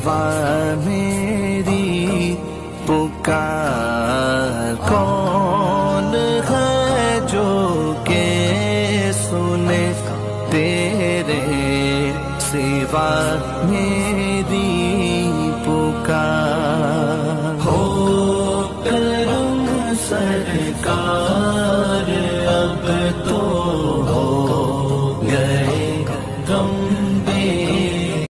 سوا میری پکار کون ہے جو کہ سنے تیرے سوا میری پکار ہو کرم سرکار اب تو ہو گئے غم